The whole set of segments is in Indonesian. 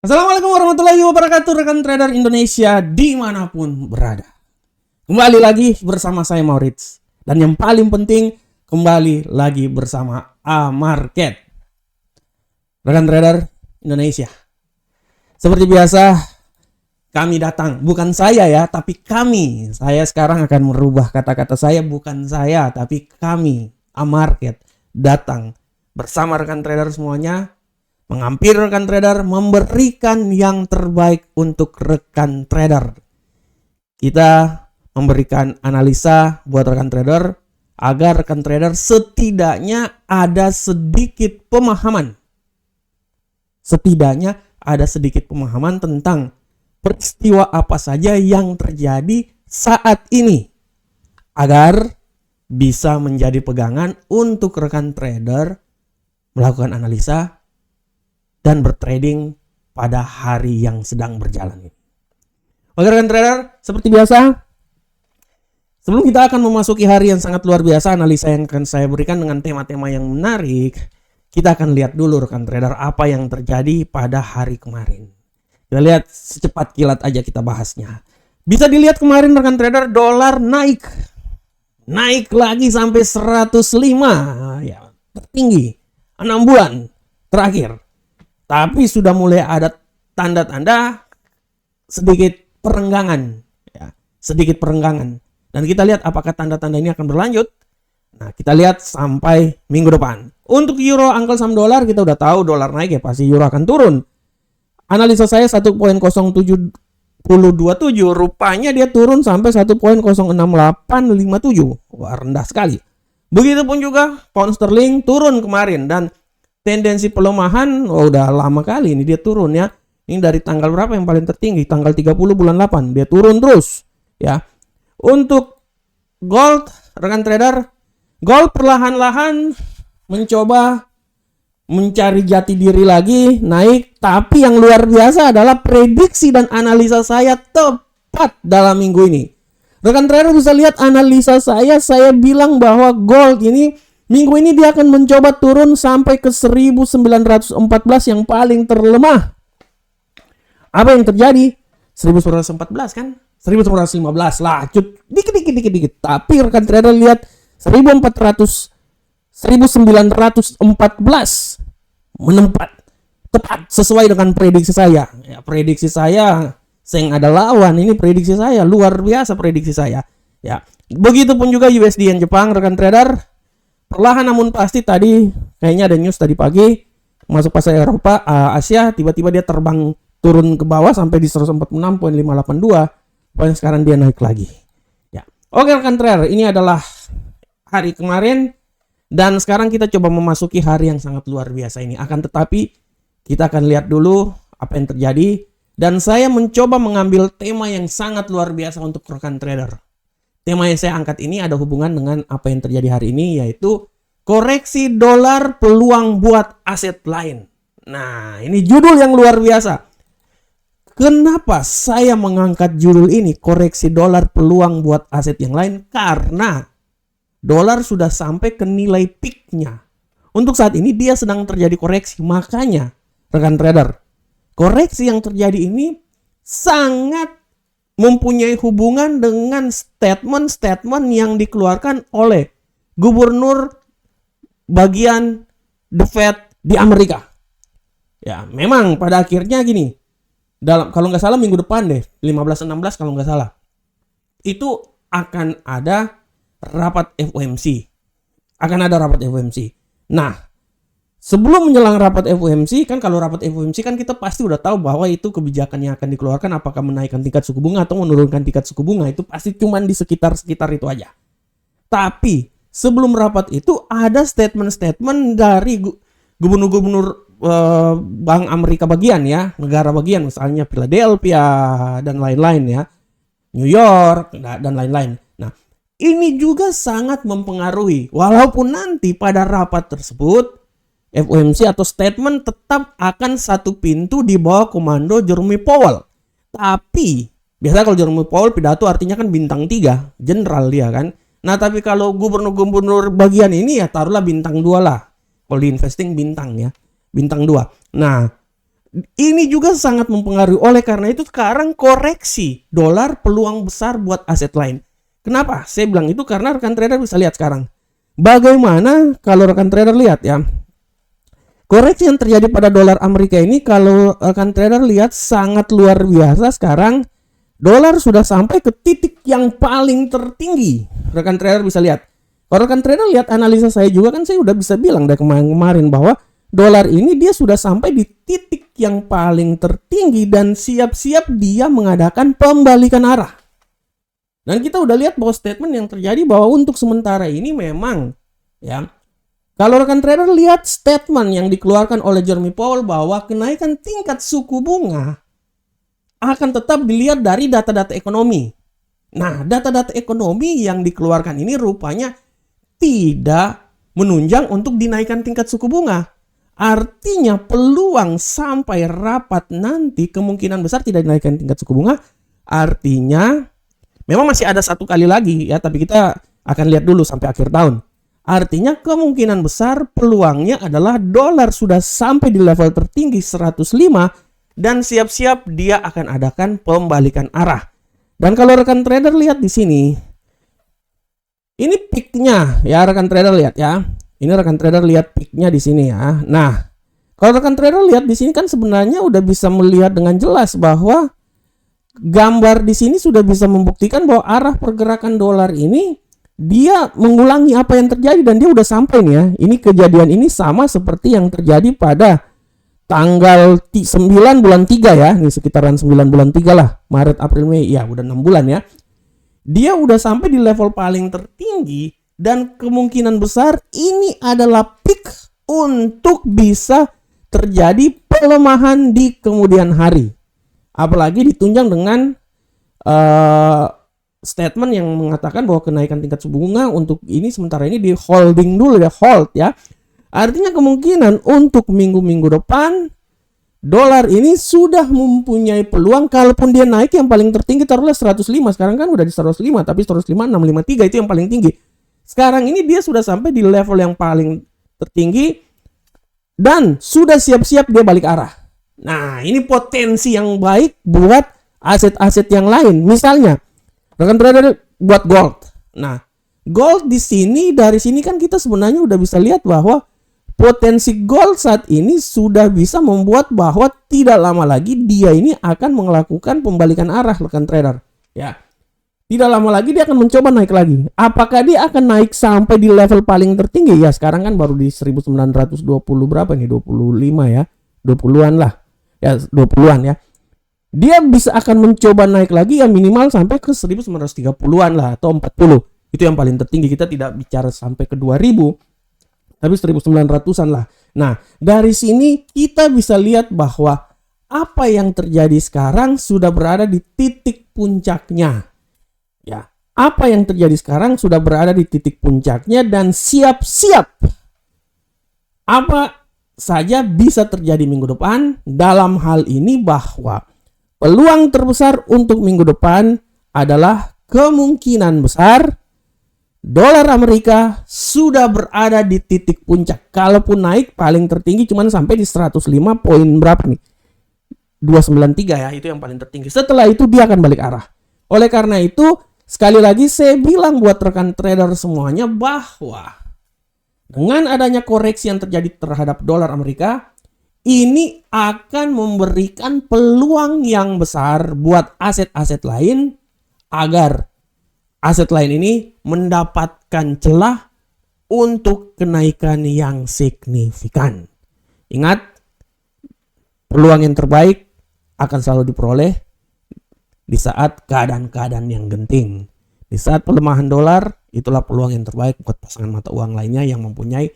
Assalamualaikum warahmatullahi wabarakatuh, rekan trader Indonesia dimanapun berada. Kembali lagi bersama saya Maurits. Dan yang paling penting, kembali lagi bersama A-Market. Rekan trader Indonesia, seperti biasa, kami datang. Bukan saya ya, tapi kami. Saya sekarang akan merubah kata-kata saya. Bukan saya, tapi kami, A-Market, datang bersama rekan trader semuanya, mengampiri rekan trader, memberikan yang terbaik untuk rekan trader. Kita memberikan analisa buat rekan trader agar rekan trader setidaknya ada sedikit pemahaman. Setidaknya ada sedikit pemahaman tentang peristiwa apa saja yang terjadi saat ini, agar bisa menjadi pegangan untuk rekan trader melakukan analisa dan bertrading pada hari yang sedang berjalan ini. Oke rekan trader, seperti biasa, sebelum kita akan memasuki hari yang sangat luar biasa, analisa yang akan saya berikan dengan tema-tema yang menarik, kita akan lihat dulu rekan trader apa yang terjadi pada hari kemarin. Kita lihat secepat kilat aja kita bahasnya. Bisa dilihat kemarin rekan trader, dolar naik lagi sampai 105, ya tertinggi 6 bulan terakhir. Tapi sudah mulai ada tanda-tanda sedikit perenggangan, ya, sedikit perenggangan. Dan kita lihat apakah tanda-tanda ini akan berlanjut. Nah, kita lihat sampai minggu depan. Untuk euro angkel saham dolar, kita udah tahu dolar naik ya, pasti euro akan turun. Analisa saya 1.0727, rupanya dia turun sampai 1.06857. Wah, rendah sekali. Begitupun juga pound sterling turun kemarin, dan tendensi pelemahan udah lama kali ini dia turun ya. Ini dari tanggal berapa yang paling tertinggi? Tanggal 30 bulan 8. Dia turun terus ya. Untuk gold, rekan trader, gold perlahan-lahan mencoba mencari jati diri lagi, naik. Tapi yang luar biasa adalah prediksi dan analisa saya tepat dalam minggu ini. Rekan trader bisa lihat analisa saya bilang bahwa gold ini minggu ini dia akan mencoba turun sampai ke 1914 yang paling terlemah. Apa yang terjadi? 1914 kan? 1915 lah, dikit. Tapi rekan trader lihat 1914 menempat tepat sesuai dengan prediksi saya. Ya, prediksi saya seng ada lawan, ini prediksi saya luar biasa, prediksi saya. Ya, begitupun juga USD yen Jepang rekan trader. Perlahan namun pasti tadi kayaknya ada news tadi pagi masuk pasar Eropa, Asia, tiba-tiba dia terbang turun ke bawah sampai di 146.582. Poin sekarang dia naik lagi. Ya. Oke rekan trader, ini adalah hari kemarin dan sekarang kita coba memasuki hari yang sangat luar biasa ini. Akan tetapi kita akan lihat dulu apa yang terjadi dan saya mencoba mengambil tema yang sangat luar biasa untuk rekan trader. Tema yang saya angkat ini ada hubungan dengan apa yang terjadi hari ini, yaitu koreksi dolar peluang buat aset lain. Nah, ini judul yang luar biasa. Kenapa saya mengangkat judul ini, koreksi dolar peluang buat aset yang lain? Karena dolar sudah sampai ke nilai peaknya. Untuk saat ini dia sedang terjadi koreksi. Makanya, rekan trader, koreksi yang terjadi ini sangat mempunyai hubungan dengan statement-statement yang dikeluarkan oleh gubernur bagian The Fed di Amerika. Ya, memang pada akhirnya gini, kalau nggak salah minggu depan deh, 15-16 kalau nggak salah, itu akan ada rapat FOMC. Nah, sebelum menjelang rapat FOMC, kan kalau rapat FOMC kan kita pasti udah tahu bahwa itu kebijakan yang akan dikeluarkan, apakah menaikkan tingkat suku bunga atau menurunkan tingkat suku bunga, itu pasti cuman di sekitar itu aja. Tapi sebelum rapat itu ada statement-statement dari gubernur-gubernur Bank Amerika bagian ya, negara bagian, misalnya Philadelphia dan lain-lain ya, New York dan lain-lain. Nah, ini juga sangat mempengaruhi, walaupun nanti pada rapat tersebut FOMC atau statement tetap akan satu pintu di bawah komando Jerome Powell. Tapi biasa kalau Jerome Powell pidato artinya kan bintang 3, general dia kan. Nah, tapi kalau gubernur-gubernur bagian ini ya taruhlah bintang 2 lah. Kalau di investing bintang ya, bintang 2. Nah, Ini juga sangat mempengaruhi. Oleh karena itu sekarang koreksi dolar peluang besar buat aset lain. Kenapa? Saya bilang itu karena rekan trader bisa lihat sekarang. Bagaimana kalau rekan trader lihat ya. Koreksi yang terjadi pada dolar Amerika ini kalau rekan trader lihat sangat luar biasa sekarang. Dolar sudah sampai ke titik yang paling tertinggi. Rekan trader bisa lihat. Kalau rekan trader lihat analisa saya juga kan saya udah bisa bilang dari kemarin bahwa dolar ini dia sudah sampai di titik yang paling tertinggi dan siap-siap dia mengadakan pembalikan arah. Dan kita udah lihat bahwa statement yang terjadi bahwa untuk sementara ini memang ya. Kalau rekan trader lihat statement yang dikeluarkan oleh Jeremy Powell bahwa kenaikan tingkat suku bunga akan tetap dilihat dari data-data ekonomi. Nah, data-data ekonomi yang dikeluarkan ini rupanya tidak menunjang untuk dinaikkan tingkat suku bunga. Artinya peluang sampai rapat nanti kemungkinan besar tidak dinaikkan tingkat suku bunga. Artinya memang masih ada satu kali lagi ya, tapi kita akan lihat dulu sampai akhir tahun. Artinya kemungkinan besar peluangnya adalah dolar sudah sampai di level tertinggi 105 dan siap-siap dia akan adakan pembalikan arah. Dan kalau rekan trader lihat di sini, ini peaknya ya rekan trader lihat ya. Ini rekan trader lihat peaknya di sini ya. Nah, kalau rekan trader lihat di sini kan sebenarnya udah bisa melihat dengan jelas bahwa gambar di sini sudah bisa membuktikan bahwa arah pergerakan dolar ini dia mengulangi apa yang terjadi dan dia udah sampai nih ya. Ini kejadian ini sama seperti yang terjadi pada tanggal 9 bulan 3 ya. Ini sekitaran 9 bulan 3 lah. Maret, April, Mei. Ya udah 6 bulan ya. Dia udah sampai di level paling tertinggi. Dan kemungkinan besar ini adalah peak untuk bisa terjadi pelemahan di kemudian hari. Apalagi ditunjang dengan statement yang mengatakan bahwa kenaikan tingkat suku bunga untuk ini sementara ini di holding dulu ya. Hold ya. Artinya kemungkinan untuk minggu-minggu depan dolar ini sudah mempunyai peluang kalaupun dia naik yang paling tertinggi taruhlah 105. Sekarang kan udah di 105 tapi 105 653 itu yang paling tinggi. Sekarang ini dia sudah sampai di level yang paling tertinggi dan sudah siap-siap dia balik arah. Nah, ini potensi yang baik buat aset-aset yang lain. Misalnya, rekan trader buat gold. Nah, gold di sini dari sini kan kita sebenarnya udah bisa lihat bahwa potensi gold saat ini sudah bisa membuat bahwa tidak lama lagi dia ini akan melakukan pembalikan arah rekan trader. Ya. Tidak lama lagi dia akan mencoba naik lagi. Apakah dia akan naik sampai di level paling tertinggi? Ya, sekarang kan baru di 1920 berapa nih? 25 ya. 20-an lah. Ya, 20-an ya. Dia bisa akan mencoba naik lagi ya minimal sampai ke 1930-an lah atau 40. Itu yang paling tertinggi. Kita tidak bicara sampai ke 2000. Tapi 1900-an lah. Nah, dari sini kita bisa lihat bahwa apa yang terjadi sekarang sudah berada di titik puncaknya. Ya, apa yang terjadi sekarang sudah berada di titik puncaknya dan siap-siap apa saja bisa terjadi minggu depan. Dalam hal ini bahwa peluang terbesar untuk minggu depan adalah kemungkinan besar dolar Amerika sudah berada di titik puncak. Kalaupun naik paling tertinggi cuman sampai di 105 poin berapa nih? 293 ya, itu yang paling tertinggi. Setelah itu dia akan balik arah. Oleh karena itu, sekali lagi saya bilang buat rekan trader semuanya bahwa dengan adanya koreksi yang terjadi terhadap dolar Amerika, ini akan memberikan peluang yang besar buat aset-aset lain agar aset lain ini mendapatkan celah untuk kenaikan yang signifikan. Ingat, peluang yang terbaik akan selalu diperoleh di saat keadaan-keadaan yang genting. Di saat pelemahan dolar, itulah peluang yang terbaik buat pasangan mata uang lainnya yang mempunyai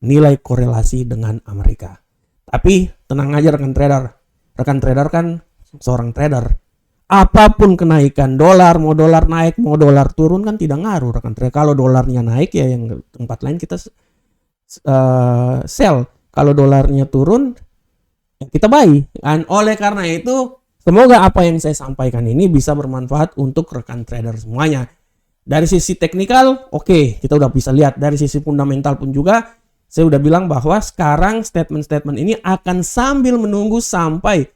nilai korelasi dengan Amerika. Tapi tenang aja rekan trader. Rekan trader kan seorang trader. Apapun kenaikan dolar, mau dolar naik, mau dolar turun kan tidak ngaruh rekan trader. Kalau dolarnya naik ya yang tempat lain kita sell. Kalau dolarnya turun ya kita buy. Dan oleh karena itu semoga apa yang saya sampaikan ini bisa bermanfaat untuk rekan trader semuanya. Dari sisi teknikal, oke, kita udah bisa lihat. Dari sisi fundamental pun juga, Saya udah bilang bahwa sekarang statement-statement ini akan sambil menunggu sampai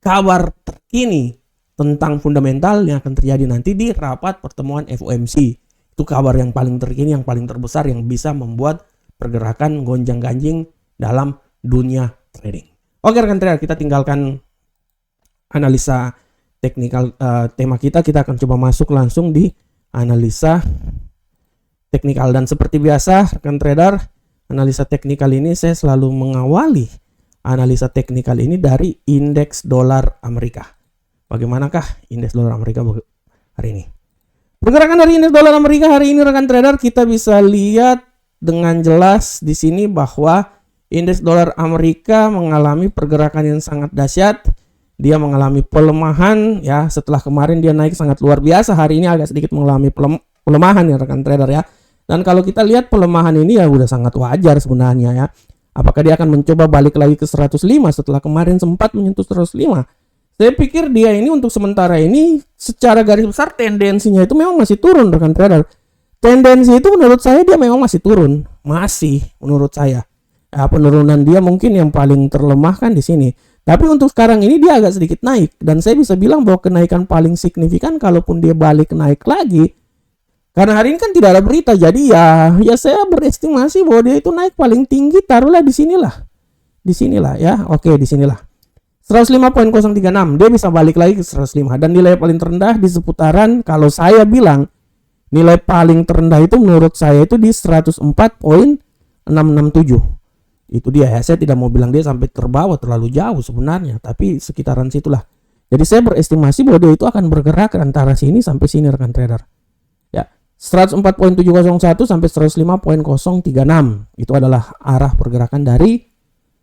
kabar terkini tentang fundamental yang akan terjadi nanti di rapat pertemuan FOMC. Itu kabar yang paling terkini, yang paling terbesar, yang bisa membuat pergerakan gonjang-ganjing dalam dunia trading. Oke rekan trader, kita tinggalkan analisa teknikal tema kita akan coba masuk langsung di analisa teknikal. Dan seperti biasa rekan trader, analisa teknikal ini saya selalu mengawali analisa teknikal ini dari indeks dolar Amerika. Bagaimanakah indeks dolar Amerika hari ini? Pergerakan dari indeks dolar Amerika hari ini rekan trader, kita bisa lihat dengan jelas di sini bahwa indeks dolar Amerika mengalami pergerakan yang sangat dahsyat. Dia mengalami pelemahan ya, setelah kemarin dia naik sangat luar biasa, hari ini agak sedikit mengalami pelemahan ya rekan trader ya. Dan kalau kita lihat pelemahan ini ya udah sangat wajar sebenarnya ya. Apakah dia akan mencoba balik lagi ke 105 setelah kemarin sempat menyentuh 105? Saya pikir dia ini untuk sementara ini secara garis besar tendensinya itu memang masih turun rekan trader. Tendensi itu menurut saya dia memang masih turun, masih menurut saya. Ya, penurunan dia mungkin yang paling terlemah kan di sini. Tapi untuk sekarang ini dia agak sedikit naik, dan saya bisa bilang bahwa kenaikan paling signifikan kalaupun dia balik naik lagi. Karena hari ini kan tidak ada berita, jadi ya saya berestimasi bahwa dia itu naik paling tinggi taruhlah di sinilah. Di sinilah ya. Oke, di sinilah. 105.036 dia bisa balik lagi ke 105, dan nilai paling terendah di seputaran, kalau saya bilang nilai paling terendah itu menurut saya itu di 104.667. Itu dia ya, saya tidak mau bilang dia sampai terbawa terlalu jauh sebenarnya, tapi sekitaran situlah. Jadi saya berestimasi bahwa dia itu akan bergerak antara sini sampai sini rekan trader. Ya, 104.701 sampai 105.036 itu adalah arah pergerakan dari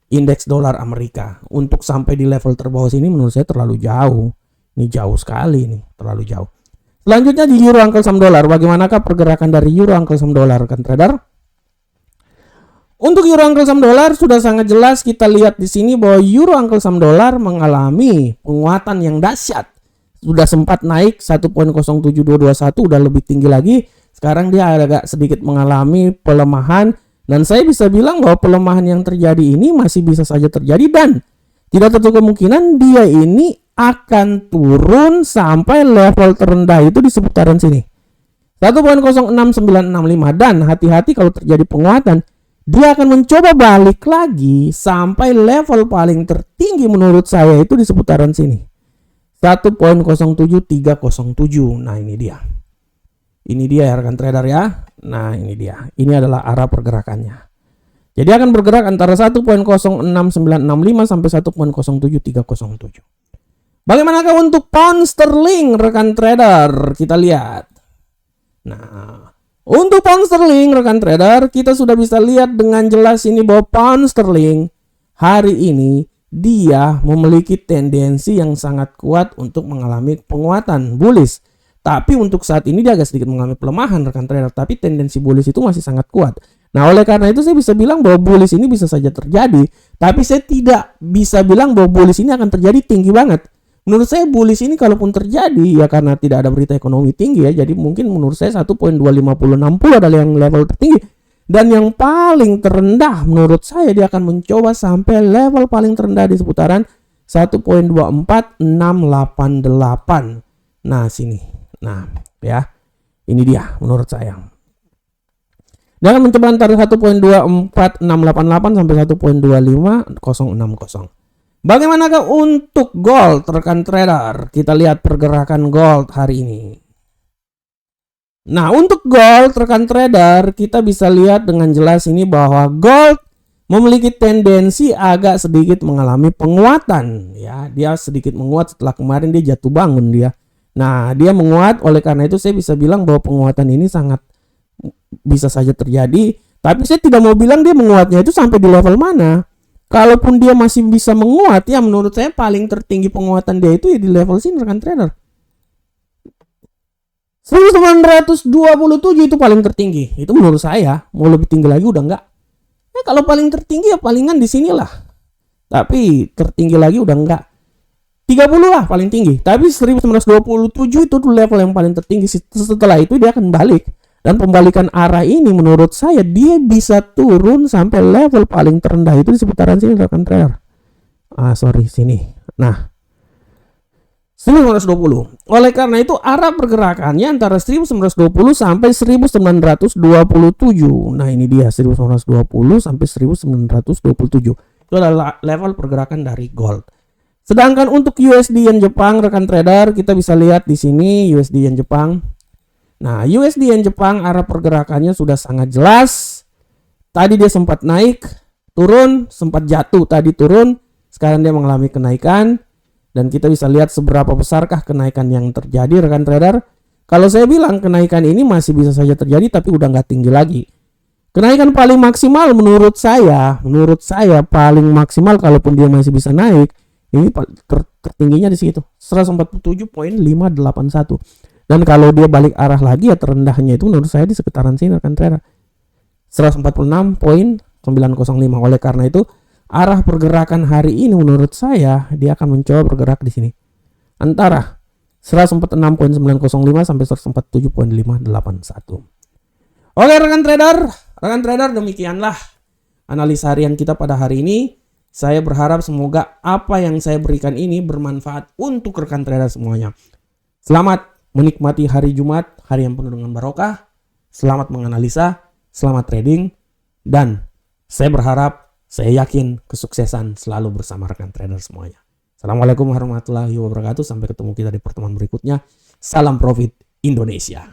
indeks dolar Amerika. Untuk sampai di level terbawah sini menurut saya terlalu jauh. Ini jauh sekali nih, terlalu jauh. Selanjutnya di euro uncle saham dolar. Bagaimanakah pergerakan dari euro uncle saham dolar rekan trader? Untuk euro uncle saham dolar sudah sangat jelas kita lihat di sini bahwa euro uncle saham dolar mengalami penguatan yang dahsyat. Sudah sempat naik 1.07221, udah lebih tinggi lagi. Sekarang dia agak sedikit mengalami pelemahan, dan saya bisa bilang bahwa pelemahan yang terjadi ini masih bisa saja terjadi, dan tidak tertutup kemungkinan dia ini akan turun sampai level terendah itu di seputaran sini 1.06965, dan hati-hati kalau terjadi penguatan dia akan mencoba balik lagi sampai level paling tertinggi menurut saya itu di seputaran sini 1.07307. Nah ini dia ya rekan trader ya. Nah ini dia, ini adalah arah pergerakannya. Jadi akan bergerak antara 1.06965 sampai 1.07307. Bagaimanakah untuk pound sterling rekan trader? Kita lihat. Nah, untuk pound sterling rekan trader, kita sudah bisa lihat dengan jelas ini bahwa pound sterling hari ini dia memiliki tendensi yang sangat kuat untuk mengalami penguatan bullish. Tapi untuk saat ini dia agak sedikit mengalami pelemahan rekan trader, tapi tendensi bullish itu masih sangat kuat. Nah, oleh karena itu saya bisa bilang bahwa bullish ini bisa saja terjadi, tapi saya tidak bisa bilang bahwa bullish ini akan terjadi tinggi banget. Menurut saya bullish ini kalaupun terjadi ya karena tidak ada berita ekonomi tinggi ya, jadi mungkin menurut saya 1.25060 adalah yang level tertinggi, dan yang paling terendah menurut saya dia akan mencoba sampai level paling terendah di seputaran 1.24688. Nah sini, nah ya ini dia menurut saya. Dia akan mencoba antara 1.24688 sampai 1.25060. Bagaimanakah untuk gold rekan trader? Kita lihat pergerakan gold hari ini. Nah, untuk gold rekan trader, kita bisa lihat dengan jelas ini bahwa gold memiliki tendensi agak sedikit mengalami penguatan ya. Dia sedikit menguat setelah kemarin dia jatuh bangun dia. Nah, dia menguat, oleh karena itu saya bisa bilang bahwa penguatan ini sangat bisa saja terjadi, tapi saya tidak mau bilang dia menguatnya itu sampai di level mana. Kalaupun dia masih bisa menguat, ya menurut saya paling tertinggi penguatan dia itu ya di level sini rekan trader. 1927 itu paling tertinggi. Itu menurut saya, mau lebih tinggi lagi udah enggak. Ya kalau paling tertinggi ya palingan di sinilah. Tapi tertinggi lagi udah enggak. 30 lah paling tinggi. Tapi 1927 itu tuh level yang paling tertinggi. Setelah itu dia akan balik. Dan pembalikan arah ini menurut saya dia bisa turun sampai level paling terendah itu di seputaran sini rekan trader. Sini. Nah, 1920. Oleh karena itu arah pergerakannya antara 1920 sampai 1927. Nah, ini dia 1920 sampai 1927. Itu adalah level pergerakan dari gold. Sedangkan untuk USD Yen Jepang rekan trader, kita bisa lihat di sini USD Yen Jepang. Nah, USD Yen Jepang arah pergerakannya sudah sangat jelas. Tadi dia sempat naik, turun, sempat jatuh, tadi turun, sekarang dia mengalami kenaikan. Dan kita bisa lihat seberapa besarkah kenaikan yang terjadi rekan trader. Kalau saya bilang kenaikan ini masih bisa saja terjadi tapi udah nggak tinggi lagi. Kenaikan paling maksimal menurut saya paling maksimal kalaupun dia masih bisa naik, ini tertingginya di situ 147.581. Dan kalau dia balik arah lagi ya terendahnya itu menurut saya di sekitaran sini rekan trader 146.905. Oleh karena itu arah pergerakan hari ini menurut saya dia akan mencoba bergerak di sini antara 146.905 sampai 147.581. Oke rekan trader, demikianlah analisa harian kita pada hari ini. Saya berharap semoga apa yang saya berikan ini bermanfaat untuk rekan trader semuanya. Selamat menikmati hari Jumat, hari yang penuh dengan barokah. Selamat menganalisa, selamat trading, dan saya berharap, saya yakin kesuksesan selalu bersama rekan trader semuanya. Assalamualaikum warahmatullahi wabarakatuh. Sampai ketemu kita di pertemuan berikutnya. Salam profit Indonesia.